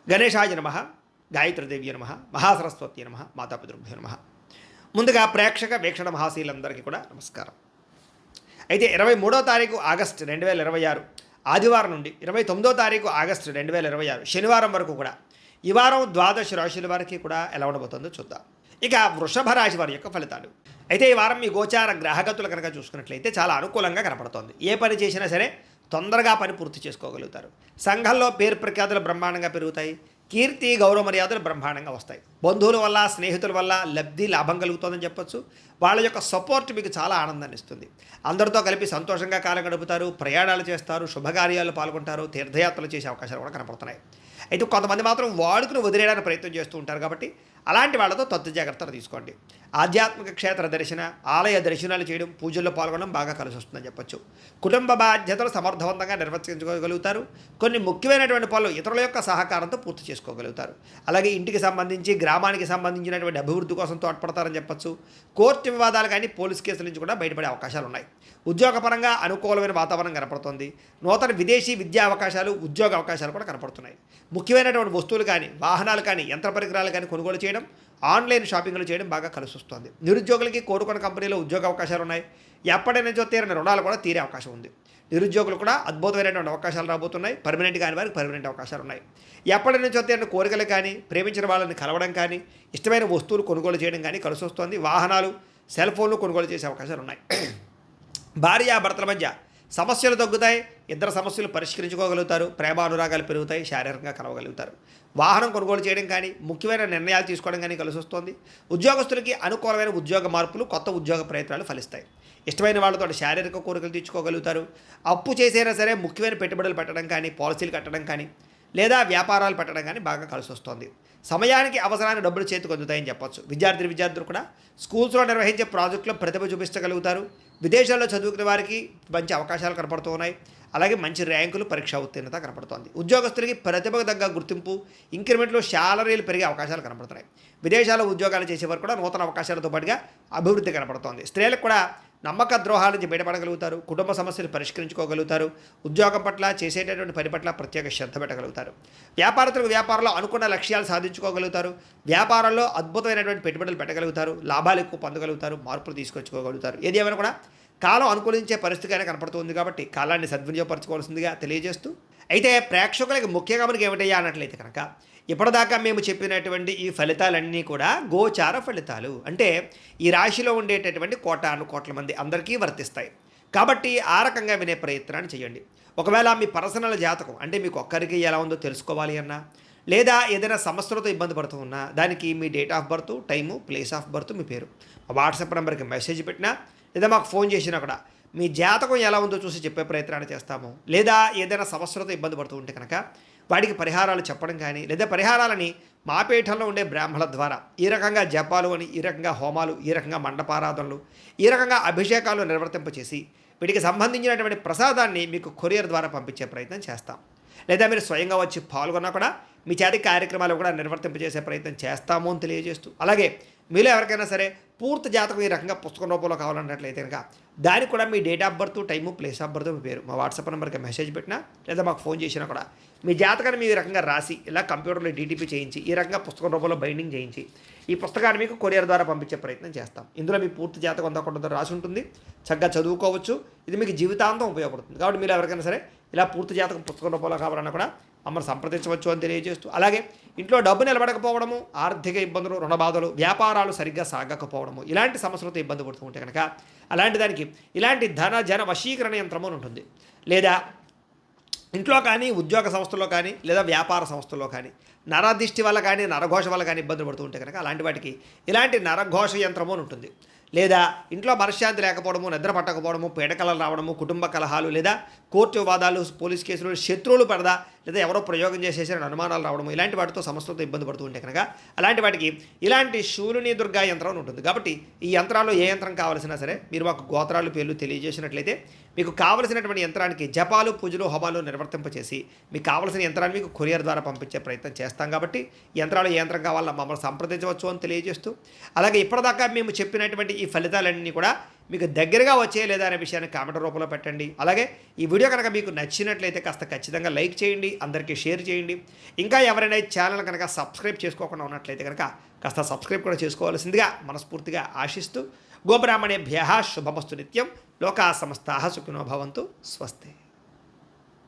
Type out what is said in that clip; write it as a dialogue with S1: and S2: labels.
S1: గణేశాయ నమః, గాయత్రీదేవ్య నమః, మహాసరస్వతి నమః, మాతాపితృభ్యో నమః. ముందుగా ప్రేక్షక వీక్షణ మహాశీలందరికీ కూడా నమస్కారం. అయితే 23వ తారీఖు ఆగస్టు 2026 ఆదివారం నుండి 29వ తారీఖు ఆగస్టు 2026 శనివారం వరకు కూడా ఈ వారం ద్వాదశ రాశుల వారికి కూడా ఎలా ఉండబోతుందో చూద్దాం. ఇక వృషభ రాశి వారి యొక్క ఫలితాలు. అయితే ఈ వారం మీ గోచార గ్రహగతులు కనుక చూసుకున్నట్లయితే చాలా అనుకూలంగా కనపడుతోంది. ఏ పని చేసినా సరే తొందరగా పని పూర్తి చేసుకోగలుగుతారు. సంఘంలో పేరు ప్రఖ్యాతులు బ్రహ్మాండంగా పెరుగుతాయి. కీర్తి గౌరవ మర్యాదలు బ్రహ్మాండంగా వస్తాయి. బంధువుల వల్ల స్నేహితుల వల్ల లబ్ధి లాభం కలుగుతుందని చెప్పొచ్చు. వాళ్ళ యొక్క సపోర్ట్ మీకు చాలా ఆనందాన్ని ఇస్తుంది. అందరితో కలిపి సంతోషంగా కాలం గడుపుతారు, ప్రయాణాలు చేస్తారు, శుభకార్యాలు పాల్గొంటారు, తీర్థయాత్రలు చేసే అవకాశాలు కూడా కనపడుతున్నాయి. అయితే కొంతమంది మాత్రం వాడుకుని వదిలేయడానికి ప్రయత్నం చేస్తూ ఉంటారు. కాబట్టి అలాంటి వాళ్ళతో తత్తు జాగ్రత్తలు తీసుకోండి. ఆధ్యాత్మిక క్షేత్ర దర్శన, ఆలయ దర్శనాలు చేయడం, పూజల్లో పాల్గొనడం బాగా కలిసి వస్తుందని చెప్పొచ్చు. కుటుంబ బాధ్యతలు సమర్థవంతంగా నిర్వర్తించుకోగలుగుతారు. కొన్ని ముఖ్యమైనటువంటి పనులు ఇతరుల యొక్క సహకారంతో పూర్తి చేసుకోగలుగుతారు. అలాగే ఇంటికి సంబంధించి, గ్రామానికి సంబంధించినటువంటి అభివృద్ధి కోసం తోడ్పడతారని చెప్పొచ్చు. కోర్టు వివాదాలు కానీ పోలీస్ కేసుల నుంచి కూడా బయటపడే అవకాశాలు ఉన్నాయి. ఉద్యోగపరంగా అనుకూలమైన వాతావరణం కనపడుతుంది. నూతన విదేశీ విద్యా అవకాశాలు, ఉద్యోగ అవకాశాలు కూడా కనపడుతున్నాయి. ముఖ్యమైనటువంటి వస్తువులు కానీ, వాహనాలు కానీ, యంత్ర పరికరాలు కానీ కొనుగోలు చేయడం, ఆన్లైన్ షాపింగ్లు చేయడం బాగా కలిసి వస్తుంది. నిరుద్యోగులకి కోరుకున్న కంపెనీలో ఉద్యోగ అవకాశాలు ఉన్నాయి. ఎప్పటి నుంచో తీరని రుణాలు కూడా తీరే అవకాశం ఉంది. నిరుద్యోగులు కూడా అద్భుతమైనటువంటి అవకాశాలు రాబోతున్నాయి. పర్మనెంట్ కాని వారికి పర్మనెంట్ అవకాశాలు ఉన్నాయి. ఎప్పటి నుంచో తీరని కోరికలు కానీ, ప్రేమించిన వాళ్ళని కలవడం కానీ, ఇష్టమైన వస్తువులు కొనుగోలు చేయడం కానీ కలిసి వస్తుంది. వాహనాలు, సెల్ ఫోన్లు కొనుగోలు చేసే అవకాశాలు ఉన్నాయి. భార్యాభర్తల మధ్య సమస్యలు తగ్గుతాయి. ఇద్దరు సమస్యలు పరిష్కరించుకోగలుగుతారు. ప్రేమానురాగాలు పెరుగుతాయి. శారీరకంగా కలవగలుగుతారు. వాహనం కొనుగోలు చేయడం కానీ, ముఖ్యమైన నిర్ణయాలు తీసుకోవడం కానీ కలిసి వస్తుంది. ఉద్యోగస్తులకి అనుకూలమైన ఉద్యోగ మార్పులు, కొత్త ఉద్యోగ ప్రయత్నాలు ఫలిస్తాయి. ఇష్టమైన వాళ్ళతో శారీరక కోరికలు తీర్చుకోగలుగుతారు. అప్పు చేసైనా సరే ముఖ్యమైన పెట్టుబడులు పెట్టడం కానీ, పాలసీలు కట్టడం కానీ, లేదా వ్యాపారాలు పెట్టడం కానీ బాగా కలిసి వస్తుంది. సమయానికి అవసరానికి డబ్బులు చేతికి అందుతాయని చెప్పొచ్చు. విద్యార్థులు కూడా స్కూల్స్లో నిర్వహించే ప్రాజెక్టులో ప్రతిభ చూపించగలుగుతారు. విదేశాల్లో చదువుకునే వారికి మంచి అవకాశాలు కనపడుతూ ఉన్నాయి. అలాగే మంచి ర్యాంకులు, పరీక్షా ఉత్తీర్ణత కనపడుతోంది. ఉద్యోగస్తులకి ప్రతిభకు తగ్గ గుర్తింపు, ఇంక్రిమెంట్లు, శాలరీలు పెరిగే అవకాశాలు కనపడుతున్నాయి. విదేశాల్లో ఉద్యోగాలు చేసేవారు కూడా నూతన అవకాశాలతో పాటుగా అభివృద్ధి కనపడుతోంది. స్త్రీలకు కూడా నమ్మక ద్రోహాల నుంచి బయటపడగలుగుతారు. కుటుంబ సమస్యలు పరిష్కరించుకోగలుగుతారు. ఉద్యోగం పట్ల, చేసేటటువంటి పని పట్ల ప్రత్యేక శ్రద్ధ పెట్టగలుగుతారు. వ్యాపారస్తులకు వ్యాపారంలో అనుకున్న లక్ష్యాలు సాధించుకోగలుగుతారు. వ్యాపారంలో అద్భుతమైనటువంటి పెట్టుబడులు పెట్టగలుగుతారు. లాభాలు ఎక్కువ పొందగలుగుతారు. మార్పులు తీసుకొచ్చుకోగలుగుతారు. ఏది ఏమైనా కూడా కాలం అనుకూలించే పరిస్థితిగానే కనపడుతుంది. కాబట్టి కాలాన్ని సద్వినియోగపరచుకోవాల్సిందిగా తెలియజేస్తూ, అయితే ప్రేక్షకులకి ముఖ్యంగా మనకి ఏమిటయ్యా అన్నట్లయితే కనుక, ఇప్పటిదాకా మేము చెప్పినటువంటి ఈ ఫలితాలన్నీ కూడా గోచార ఫలితాలు. అంటే ఈ రాశిలో ఉండేటటువంటి కోటాను కోట్ల మంది అందరికీ వర్తిస్తాయి. కాబట్టి ఆ రకంగా వినే ప్రయత్నాన్ని చేయండి. ఒకవేళ మీ పర్సనల్ జాతకం అంటే మీకు ఒక్కరికి ఎలా ఉందో తెలుసుకోవాలి అన్నా, లేదా ఏదైనా సమస్యలతో ఇబ్బంది పడుతూ ఉన్నా, దానికి మీ date of birth, time, place of birth, మీ పేరు, వాట్సాప్ నెంబర్కి మెసేజ్ పెట్టినా, లేదా మాకు ఫోన్ చేసినా కూడా మీ జాతకం ఎలా ఉందో చూసి చెప్పే ప్రయత్నాన్ని చేస్తాము. లేదా ఏదైనా సమస్యలతో ఇబ్బంది పడుతూ ఉంటే కనుక వాటికి పరిహారాలు చెప్పడం కానీ, లేదా పరిహారాలని మా పీఠంలో ఉండే బ్రాహ్మణుల ద్వారా ఈ రకంగా జపాలు అని, ఈ రకంగా హోమాలు, ఈ రకంగా మండపారాధనలు, ఈ రకంగా అభిషేకాలు నిర్వర్తింపచేసి వీటికి సంబంధించినటువంటి ప్రసాదాన్ని మీకు కొరియర్ ద్వారా పంపించే ప్రయత్నం చేస్తాం. లేదా మీరు స్వయంగా వచ్చి పాల్గొన్నా కూడా మీ చేతి కార్యక్రమాలు కూడా నిర్వర్తింపజేసే ప్రయత్నం చేస్తాము అని తెలియజేస్తూ, అలాగే మీలో ఎవరికైనా సరే పూర్తి జాతకం ఈ రకంగా పుస్తకం రూపంలో కావాలన్నట్లయితే కనుక దానికి కూడా మీ date of birth, time, place of birth, మీ పేరు మా వాట్సాప్ నెంబర్కి మెసేజ్ పెట్టినా, లేదా మాకు ఫోన్ చేసినా కూడా మీ జాతకాన్ని మీ రకంగా రాసి ఇలా కంప్యూటర్లో డీటీపీ చేయించి ఈ రకంగా పుస్తకం రూపంలో బైండింగ్ చేయించి ఈ పుస్తకాన్ని మీకు కొరియర్ ద్వారా పంపించే ప్రయత్నం చేస్తాం. ఇందులో మీ పూర్తి జాతకం అంతా రాసి ఉంటుంది. చక్కగా చదువుకోవచ్చు. ఇది మీకు జీవితాంతం ఉపయోగపడుతుంది. కాబట్టి మీరు ఎవరికైనా సరే ఇలా పూర్తి జాతకం పుస్తకం రూపంలో కావాలన్నా కూడా మమ్మల్ని సంప్రదించవచ్చు అని తెలియజేస్తూ, అలాగే ఇంట్లో డబ్బు నిలబడకపోవడము, ఆర్థిక ఇబ్బందులు, రుణబాధలు, వ్యాపారాలు సరిగ్గా సాగకపోవడము, ఇలాంటి సమస్యలతో ఇబ్బంది పడుతూ ఉంటే కనుక అలాంటి దానికి ఇలాంటి ధన జన వశీకరణ యంత్రము అని ఉంటుంది. లేదా ఇంట్లో కానీ, ఉద్యోగ సంస్థల్లో కానీ, లేదా వ్యాపార సంస్థల్లో కానీ నరదిష్టి వల్ల కానీ, నరఘోష వల్ల కానీ ఇబ్బంది పడుతూ ఉంటే కనుక అలాంటి వాటికి ఇలాంటి నరఘోష యంత్రము అని ఉంటుంది. లేదా ఇంట్లో మనశ్శాంతి లేకపోవడము, నిద్ర పట్టకపోవడము, పీడకలలు రావడము, కుటుంబ కలహాలు, లేదా కోర్టు వివాదాలు, పోలీస్ కేసులు, శత్రువులు పడదా, లేదా ఎవరో ప్రయోగం చేసేసిన అనుమానాలు రావడము, ఇలాంటి వాటితో సమస్యలతో ఇబ్బంది పడుతూ ఉంటే కనుక అలాంటి వాటికి ఇలాంటి శూలిని దుర్గా యంత్రం ఉంటుంది. కాబట్టి ఈ యంత్రాల్లో ఏ యంత్రం కావాల్సినా సరే మీరు మాకు గోత్రాలు, పేర్లు తెలియజేసినట్లయితే మీకు కావలసినటువంటి యంత్రానికి జపాలు, పూజలు, హోమాలు నిర్వర్తింపచేసి మీకు కావలసిన యంత్రాన్ని మీకు కొరియర్ ద్వారా పంపించే ప్రయత్నం చేస్తాం. కాబట్టి యంత్రాలు ఏ యంత్రం కావాలన్నా మమ్మల్ని సంప్రదించవచ్చు అని తెలియజేస్తూ, అలాగే ఇప్పటిదాకా మేము చెప్పినటువంటి ఈ ఫలితాలన్నీ కూడా మీకు దగ్గరగా వచ్చే లేదా అనే విషయాన్ని కామెంట్ రూపంలో పెట్టండి. అలాగే ఈ వీడియో కనుక మీకు నచ్చినట్లయితే కాస్త ఖచ్చితంగా లైక్ చేయండి, అందరికీ షేర్ చేయండి. ఇంకా ఎవరైనా ఈ ఛానల్ కనుక సబ్స్క్రైబ్ చేసుకోకుండా ఉన్నట్లయితే కనుక కాస్త సబ్స్క్రైబ్ కూడా చేసుకోవాల్సిందిగా మనస్ఫూర్తిగా ఆశిస్తూ గోబ్రాహ్మణేభ్యః శుభమస్తు నిత్యం. లోకా సమస్తాః సుఖినో భవంతు. స్వస్తి.